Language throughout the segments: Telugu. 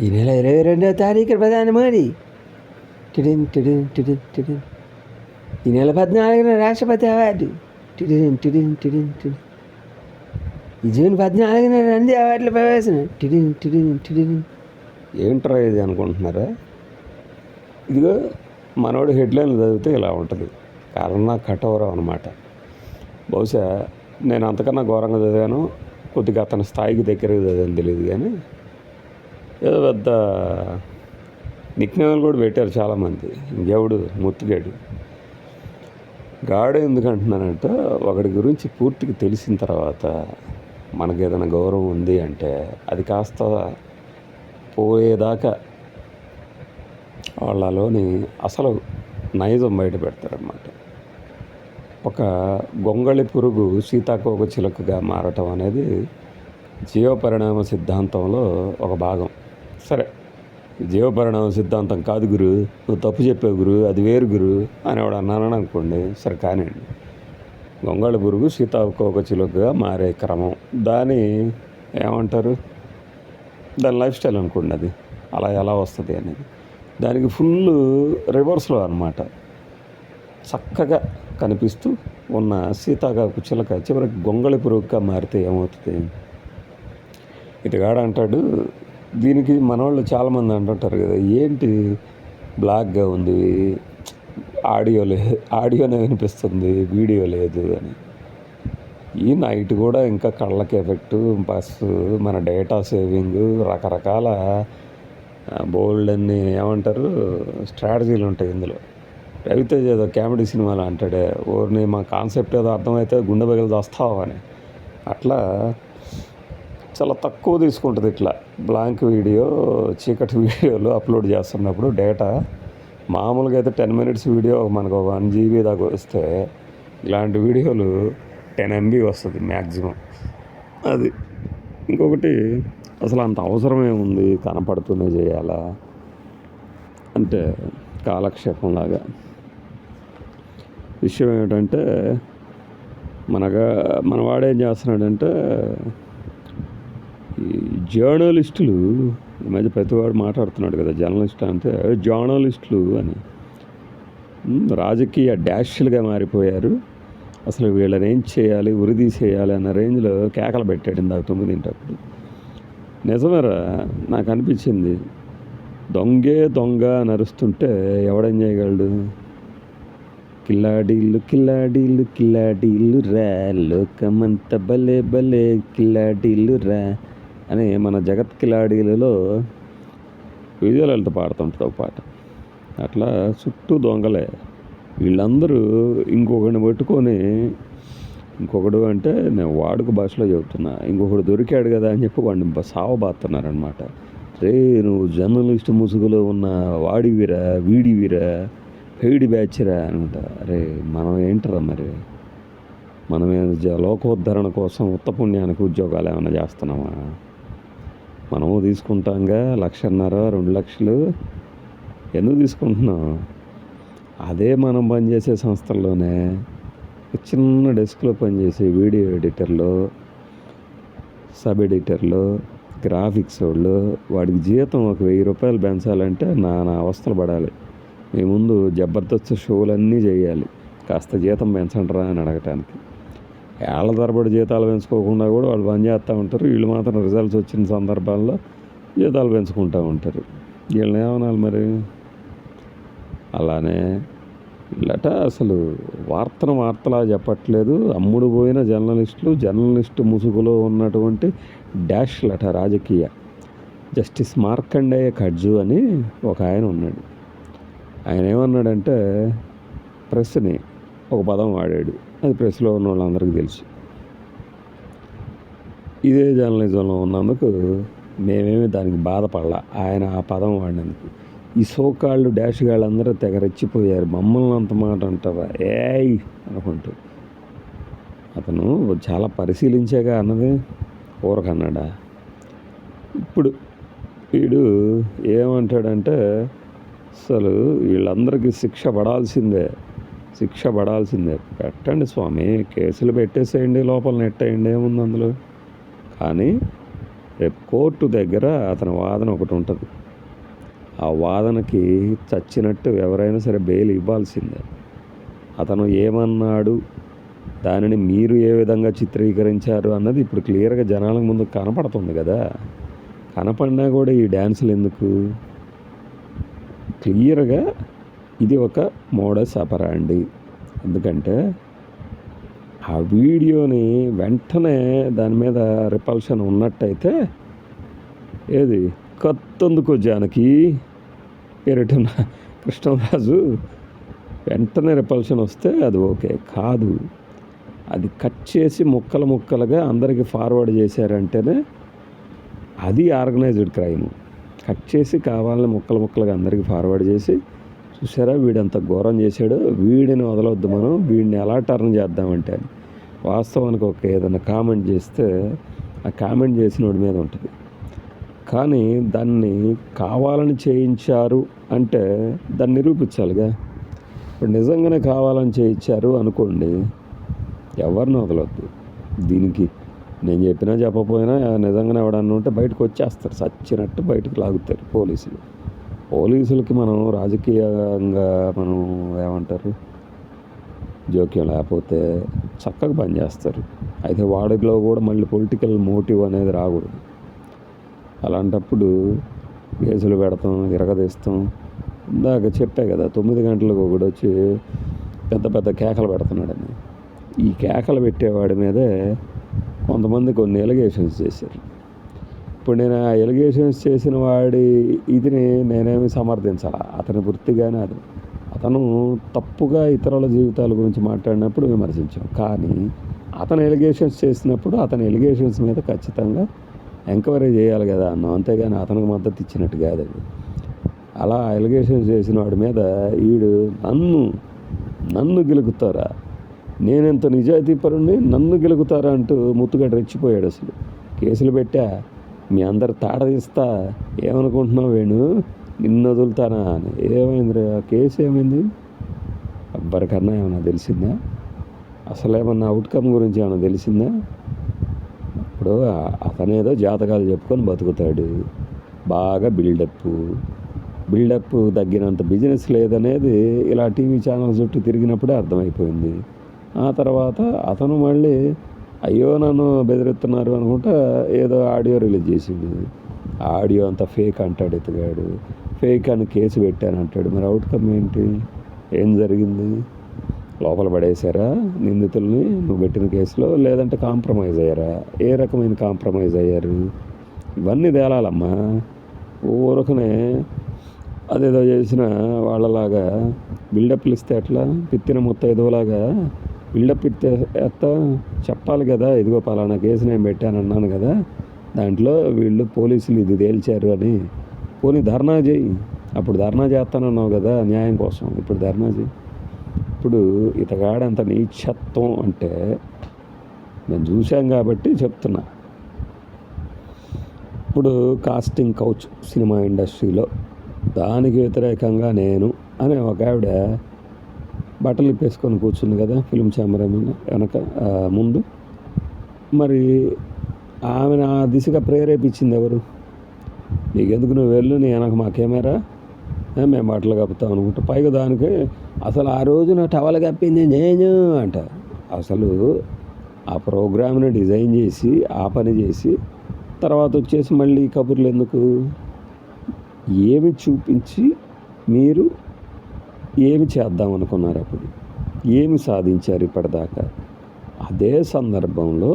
ఈ నెల 22వ తారీఖు ప్రధాని మోదీ. టిడిన్ టిడిన్ టిడిన్ టిడిన్. ఈ నెల 14న రాష్ట్రపతి అవార్డు. టిడిన్ టిడిన్ టిడిన్ టిడిన్. ఈ జూన్ 14న నంది అవార్డుల ప్రవేశం. టిడిన్ టిడిన్ టిడిన్. ఏంట్రా ఇది అనుకుంటున్నారా? ఇదిగో మనోడు హెడ్లైన్లు చదివితే ఇలా ఉంటుంది. కరోనా కఠోరం అనమాట. బహుశా నేను అంతకన్నా ఘోరంగా చదివాను, కొద్దిగా అతని స్థాయికి దగ్గరగా చదివాను తెలియదు, కానీ ఏదో పెద్ద నిక్నేములు కూడా పెట్టారు చాలామంది. ఇంకెవడు ముత్తుగాడు గాడు ఎందుకు అంటున్నానంటే, ఒకడి గురించి పూర్తిగా తెలిసిన తర్వాత మనకు ఏదైనా గౌరవం ఉంది అంటే అది కాస్త పోయేదాకా వాళ్ళలోని అసలు నైజం బయట పెడతారనమాట. ఒక గొంగళి పురుగు సీతాకోక చిలుకగా మారటం అనేది జీవపరిణామ సిద్ధాంతంలో ఒక భాగం. సరే, జీవపరిణామ సిద్ధాంతం కాదు గురు, నువ్వు తప్పు చెప్పావు గురు, అది వేరు గురు అనేవాడు అన్నానని అనుకోండి, సరే కానివ్వండి. గొంగళి పురుగు సీతాకోక చిలుకగా మారే క్రమం, దాని ఏమంటారు, దాని లైఫ్ స్టైల్ అనుకోండి. అది అలా ఎలా వస్తుంది అనేది దానికి ఫుల్ రివర్స్లో అనమాట. చక్కగా కనిపిస్తూ ఉన్న సీతాకోక చిలుక చివరికి గొంగళి పురుగుగా మారితే ఏమవుతుంది? ఇటుగాడు అంటాడు. దీనికి మనవాళ్ళు చాలామంది అంటుంటారు కదా, ఏంటి బ్లాక్గా ఉంది, ఆడియోనే వినిపిస్తుంది, వీడియో లేదు అని. ఈ నైట్ కూడా ఇంకా కళ్ళకి ఎఫెక్టు, ప్లస్ మన డేటా సేవింగ్, రకరకాల బోల్డ్ అన్ని ఏమంటారు స్ట్రాటజీలు ఉంటాయి ఇందులో. రవితేజ్ ఏదో కామెడీ సినిమాలో అంటాడే, ఓర్ని మా కాన్సెప్ట్ ఏదో అర్థమైతే గుండె పగిలి వస్తావు అని. అట్లా చాలా తక్కువ తీసుకుంటుంది. ఇట్లా బ్లాంక్ వీడియో, చీకటి వీడియోలు అప్లోడ్ చేస్తున్నప్పుడు డేటా మామూలుగా అయితే 10 minutes వీడియో మనకు 1 GB దాకా వస్తే, ఇలాంటి వీడియోలు 10 MB వస్తుంది మ్యాక్సిమం. అది ఇంకొకటి, అసలు అంత అవసరమే ఉంది కనపడుతూనే చేయాలా అంటే కాలక్షేపంలాగా. విషయం ఏమిటంటే, మన వాడేం చేస్తున్నాడంటే, ఈ జర్నలిస్టులు ఈ మధ్య ప్రతివాడు మాట్లాడుతున్నాడు కదా, జర్నలిస్ట్ అంటే జర్నలిస్టులు అని రాజకీయ డాష్లుగా మారిపోయారు. అసలు వీళ్ళని ఏం చేయాలి, ఉరిదీసేయాలి అన్న రేంజ్లో కేకలు పెట్టాడు ఇందాక 9 నిజమేరా, నాకు అనిపించింది. దొంగే దొంగ నరుస్తుంటే ఎవడేం చేయగలడు? కిల్లాడీళ్ళు కిల్లాడీళ్ళు కిల్లాడీళ్ళు రా, లోకమంత భలే భలే కిల్లాడీళ్ళు రా అని మన జగత్ కిలాడీలలో విజయలలిత పాడుతుంటుంది ఒక పాట. అట్లా చుట్టూ దొంగలే వీళ్ళందరూ. ఇంకొకడిని పట్టుకొని, ఇంకొకడు అంటే నేను వాడుక భాషలో చెబుతున్నా, ఇంకొకడు దొరికాడు కదా అని చెప్పి వాడిని సావబాతున్నారనమాట. రే, నువ్వు జర్నలిస్ట్ ముసుగులో ఉన్న వాడివిరా, వీడివిరా, పెయిడ్ బ్యాచ్రా అనమాట. అరే, మనం ఏంటరా మరి? మనమే లోకోద్ధరణ కోసం ఉత్తపుణ్యానికి ఉద్యోగాలు ఏమైనా చేస్తున్నామా? మనము తీసుకుంటాంగా 1,50,000 2 లక్షలు ఎందుకు తీసుకుంటున్నాం? అదే మనం పనిచేసే సంస్థల్లోనే చిన్న డెస్క్లో పనిచేసే వీడియో ఎడిటర్లు, సబ్ ఎడిటర్లు, గ్రాఫిక్స్ వాళ్ళు, వాడికి జీతం ఒక 1,000 రూపాయలు పెంచాలంటే నా అవస్థలు పడాలి. మీ ముందు జబర్దస్త్ షోలన్నీ చేయాలి, కాస్త జీతం పెంచండిరా అని అడగటానికి. ఏళ్ల తరబడి జీతాలు పెంచుకోకుండా కూడా వాళ్ళు పని చేస్తూ ఉంటారు. వీళ్ళు మాత్రం రిజల్ట్స్ వచ్చిన సందర్భాల్లో జీతాలు పెంచుకుంటూ ఉంటారు. వీళ్ళని ఏమనాలి మరి? అలానే వీళ్ళట అసలు వార్తలా చెప్పట్లేదు. అమ్ముడు పోయిన జర్నలిస్టు ముసుగులో ఉన్నటువంటి డాష్లట రాజకీయ. జస్టిస్ మార్కండేయ కడ్జు అని ఒక ఆయన ఉన్నాడు. ఆయన ఏమన్నాడంటే, ప్రెస్ని ఒక పదం వాడాడు, అది ప్రెస్లో ఉన్న వాళ్ళందరికీ తెలుసు. ఇదే జర్నలిజంలో ఉన్నందుకు మేమేమి దానికి బాధపడలా, ఆయన ఆ పదం వాడినందుకు. ఈ సోకాళ్ళు డాష్ గాళ్ళందరూ తెగ రెచ్చిపోయారు. మమ్మల్ని అంత మాట అంటావా ఏయ్ అనుకుంటూ. అతను చాలా పరిశీలించాగా అన్నది, ఊరకన్నాడా? ఇప్పుడు వీడు ఏమంటాడంటే, అసలు వీళ్ళందరికీ శిక్ష పడాల్సిందే. పెట్టండి స్వామి, కేసులు పెట్టేసేయండి, లోపల నెట్టేయండి, ఏముంది అందులో. కానీ రేపు కోర్టు దగ్గర అతని వాదన ఒకటి ఉంటుంది. ఆ వాదనకి చచ్చినట్టు ఎవరైనా సరే బెయిల్ ఇవ్వాల్సిందే. అతను ఏమన్నాడు, దానిని మీరు ఏ విధంగా చిత్రీకరించారు అన్నది ఇప్పుడు క్లియర్గా జనాల ముందు కనపడుతుంది కదా. కనపడినా కూడా ఈ డ్యాన్సులు ఎందుకు? క్లియర్గా ఇది ఒక మోడస్ ఆపరాండి. ఎందుకంటే ఆ వీడియోని వెంటనే దాని మీద రిపల్షన్ ఉన్నట్టయితే, ఏది కత్తందుకో జానకి పేరిట కృష్ణరాజు వెంటనే రిపల్షన్ వస్తే అది ఓకే. కాదు, అది కట్ చేసి ముక్కలు ముక్కలుగా అందరికీ ఫార్వర్డ్ చేశారంటేనే అది ఆర్గనైజ్డ్ క్రైమ్. కట్ చేసి కావాలని ముక్కలు ముక్కలుగా అందరికీ ఫార్వర్డ్ చేసి, చూసారా వీడంత ఘోరం చేశాడు, వీడిని వదలొద్దు, మనం వీడిని ఎలా టర్న్ చేద్దామంటే అని వాస్తవానికి ఒక ఏదైనా కామెంట్ చేస్తే ఆ కామెంట్ చేసిన వాడి మీద ఉంటుంది. కానీ దాన్ని కావాలని చేయించారు అంటే దాన్ని నిరూపించాలిగా. ఇప్పుడు నిజంగానే కావాలని చేయించారు అనుకోండి, ఎవరిని వదలొద్దు. దీనికి నేను చెప్పినా చెప్పకపోయినా నిజంగానే ఎవడన్నా ఉంటే బయటకు వచ్చేస్తారు, సచ్చినట్టు బయటకు లాగుతారు పోలీసులకి. మనం రాజకీయంగా మనం ఏమంటారు జోక్యం లేకపోతే చక్కగా పనిచేస్తారు. అయితే వాడిలో కూడా మళ్ళీ పొలిటికల్ మోటివ్ అనేది రాకూడదు. అలాంటప్పుడు కేసులు పెడతాం, ఇరగదీస్తాం. ఇందాక చెప్పే కదా 9 గంటలకు ఒకడు వచ్చి పెద్ద పెద్ద కేకలు పెడుతున్నాడని. ఈ కేకలు పెట్టేవాడి మీదే కొంతమంది కొన్ని ఎలిగేషన్స్ చేశారు. ఇప్పుడు నేను ఆ ఎలిగేషన్స్ చేసిన వాడి ఇదిని నేనేమి సమర్థించాలా? అతని వృత్తిగానే అది. అతను తప్పుగా ఇతరుల జీవితాల గురించి మాట్లాడినప్పుడు విమర్శించాం. కానీ అతను ఎలిగేషన్స్ చేసినప్పుడు అతని ఎలిగేషన్స్ మీద ఖచ్చితంగా ఎంక్వైరీ చేయాలి కదా అన్నాం. అంతేగాని అతనికి మద్దతు ఇచ్చినట్టు కాదు అది. అలా ఎలిగేషన్స్ చేసిన వాడి మీద వీడు నన్ను గెలుగుతారా, నేనెంత నిజాయితీపరుణ్ణి, నన్ను గెలుగుతారా అంటూ ముత్తుగడ్డ రెచ్చిపోయాడు. అసలు కేసులు పెట్టా, మీ అందరు తాడ తీస్తా, ఏమనుకుంటున్నావు వేణు, నిన్ను వదులుతానా అని. ఏమైంది ఆ కేసు? ఏమైంది? ఎవ్వరికన్నా ఏమన్నా తెలిసిందా? అసలు ఏమన్నా అవుట్కమ్ గురించి ఏమన్నా తెలిసిందా? ఇప్పుడు అతనేదో జాతకాలు చెప్పుకొని బతుకుతాడు, బాగా బిల్డప్ తగ్గినంత బిజినెస్ లేదనేది ఇలా టీవీ ఛానల్ చుట్టూ తిరిగినప్పుడే అర్థమైపోయింది. ఆ తర్వాత అతను మళ్ళీ అయ్యో నన్ను బెదిరిస్తున్నారు అనుకుంటా ఏదో ఆడియో రిలీజ్ చేసిండు. ఆడియో అంతా ఫేక్ అంటాడు ఇతగాడు. ఫేక్ అని కేసు పెట్టాను అంటాడు. మరి అవుట్కమ్ ఏంటి? ఏం జరిగింది? లోపల పడేశారా నిందితుల్ని నువ్వు పెట్టిన కేసులో, లేదంటే కాంప్రమైజ్ అయ్యారా? ఏ రకమైన కాంప్రమైజ్ అయ్యారు? ఇవన్నీ తేలాలమ్మా. ఊరకనే అదేదో చేసిన వాళ్ళలాగా బిల్డప్లు ఇస్తే ఎట్లా? పిత్తిన ముత్తైదులాగా బిల్డప్ ఇస్తే ఎత్తా చెప్పాలి కదా. ఇదిగో పలానా కేసు నేను పెట్టానన్నాను కదా, దాంట్లో వీళ్ళు పోలీసులు ఇది తేల్చారు అని. పోనీ ధర్నా చేయి. అప్పుడు ధర్నా చేస్తానన్నావు కదా న్యాయం కోసం, ఇప్పుడు ధర్నా చేయి. ఇప్పుడు ఇతగాడంత నీచత్వం అంటే నేను చూశాం కాబట్టి చెప్తున్నా. ఇప్పుడు కాస్టింగ్ కౌచ్ సినిమా ఇండస్ట్రీలో దానికి వ్యతిరేకంగా నేను అనే ఒక ఆవిడ బట్టలు ఇప్పేసుకొని కూర్చుంది కదా ఫిల్మ్ ఛాంబర్ వెనక ముందు. మరి ఆమెను ఆ దిశగా ప్రేరేపించింది ఎవరు? నీకెందుకు, నువ్వు వెళ్ళు, నీ వెనక మా కెమెరా, మేము బట్టలు కప్పుతాం అనుకుంటా. పైగా దానికి అసలు ఆ రోజు నా టవల్ కప్పింది నేను అంట. అసలు ఆ ప్రోగ్రామ్ని డిజైన్ చేసి ఆ పని చేసి తర్వాత వచ్చేసి మళ్ళీ కబుర్లు ఎందుకు? ఏమి చూపించి మీరు ఏమి చేద్దాం అనుకున్నారు? అప్పుడు ఏమి సాధించారు ఇప్పటిదాకా? అదే సందర్భంలో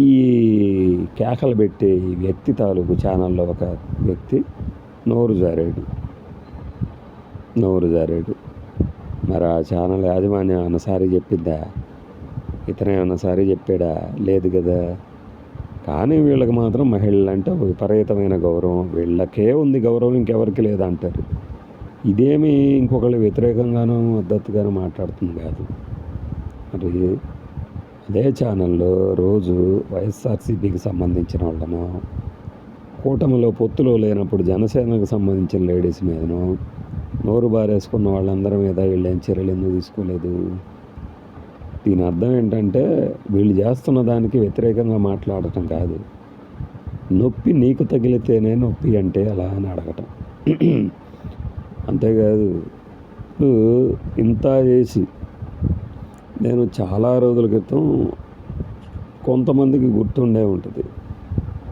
ఈ కేకలు పెట్టే ఈ వ్యక్తి తాలూకు ఛానల్లో ఒక వ్యక్తి నోరు జారాడు. మరి ఆ ఛానల్ యాజమాన్యం ఏమన్నా సారీ చెప్పిద్దా? ఇతనే ఏమన్నా సారీ చెప్పాడా? లేదు కదా. కానీ వీళ్ళకి మాత్రం మహిళలంటే విపరీతమైన గౌరవం. వీళ్ళకే ఉంది గౌరవం, ఇంకెవరికి లేదంటారు. ఇదేమి ఇంకొకళ్ళు వ్యతిరేకంగానో మద్దతుగానో మాట్లాడుతుంది కాదు. మరి అదే ఛానల్లో రోజు వైఎస్ఆర్సీపీకి సంబంధించిన వాళ్ళను, కూటమిలో పొత్తులో లేనప్పుడు జనసేనకు సంబంధించిన లేడీస్ మీదను నోరు బారేసుకున్న వాళ్ళందరి మీద వీళ్ళేం చర్యలు ఎందుకు తీసుకోలేదు? దీని అర్థం ఏంటంటే వీళ్ళు చేస్తున్న దానికి వ్యతిరేకంగా మాట్లాడటం కాదు, నొప్పి నీకు తగిలితేనే నొప్పి అంటే అలా అని అడగటం. అంతేకాదు ఇప్పుడు ఇంత చేసి నేను చాలా రోజుల క్రితం కొంతమందికి గుర్తుండే ఉంటుంది,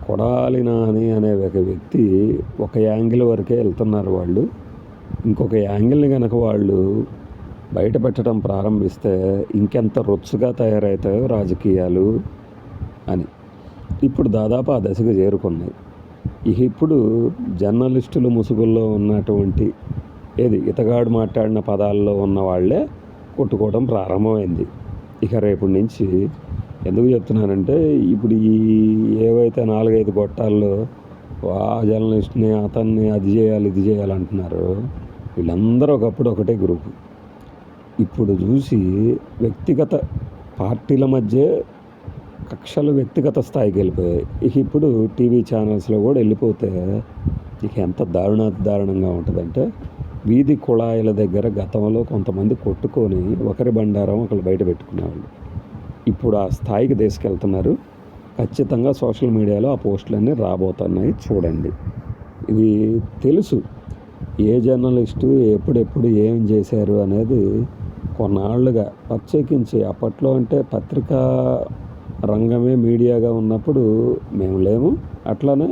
కొడాలి నాని అనే ఒక వ్యక్తి ఒక యాంగిల్ వరకే వెళ్తున్నారు వాళ్ళు, ఇంకొక యాంగిల్ని కనుక వాళ్ళు బయట పెట్టడం ప్రారంభిస్తే ఇంకెంత రొచ్చుగా తయారవుతాయో రాజకీయాలు అని. ఇప్పుడు దాదాపు ఆ దశకు చేరుకున్నాయి. ఇప్పుడు జర్నలిస్టులు ముసుగుల్లో ఉన్నటువంటి ఇతగాడు మాట్లాడిన పదాల్లో ఉన్న వాళ్ళే కొట్టుకోవడం ప్రారంభమైంది. ఇక రేపటి నుంచి ఎందుకు చెప్తున్నానంటే, ఇప్పుడు ఏవైతే 4-5 గొట్టాల్లో ఆ జర్నలిస్ట్ని అతన్ని అది చేయాలి ఇది చేయాలంటున్నారో వీళ్ళందరూ ఒకప్పుడు ఒకటే గ్రూపు. ఇప్పుడు చూసి వ్యక్తిగత పార్టీల మధ్య కక్షలు వ్యక్తిగత స్థాయికి వెళ్ళిపోయాయి. ఇప్పుడు టీవీ ఛానల్స్లో కూడా వెళ్ళిపోతే ఎంత దారుణంగా ఉంటుందంటే, వీధి కుళాయిల దగ్గర గతంలో కొంతమంది కొట్టుకొని ఒకరి బండారం ఒకరు బయట పెట్టుకునేవాళ్ళు. ఇప్పుడు ఆ స్థాయికి తీసుకెళ్తున్నారు. ఖచ్చితంగా సోషల్ మీడియాలో ఆ పోస్టులన్నీ రాబోతున్నాయి, చూడండి. ఇది తెలుసు ఏ జర్నలిస్టు ఎప్పుడెప్పుడు ఏం చేశారు అనేది. కొన్నాళ్ళుగా ప్రత్యేకించి అప్పట్లో అంటే పత్రికా రంగమే మీడియాగా ఉన్నప్పుడు మేము లేము, అట్లానే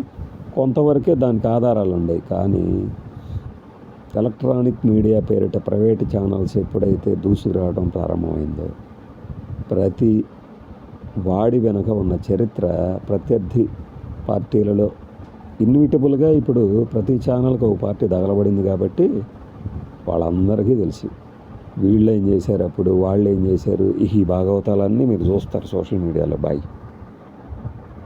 కొంతవరకే దానికి ఆధారాలు ఉండేవి. కానీ ఎలక్ట్రానిక్ మీడియా పేరిట ప్రైవేటు ఛానల్స్ ఎప్పుడైతే దూసుకురావడం ప్రారంభమైందో, ప్రతి వాడి వెనక ఉన్న చరిత్ర ప్రత్యర్థి పార్టీలలో ఇన్విటబుల్గా ఇప్పుడు ప్రతి ఛానల్కి ఒక పార్టీ తగలబడింది. కాబట్టి వాళ్ళందరికీ తెలుసు వీళ్ళు ఏం చేశారు, అప్పుడు వాళ్ళు ఏం చేశారు. ఈ భాగవతాలన్నీ మీరు చూస్తారు సోషల్ మీడియాలో. బాయ్.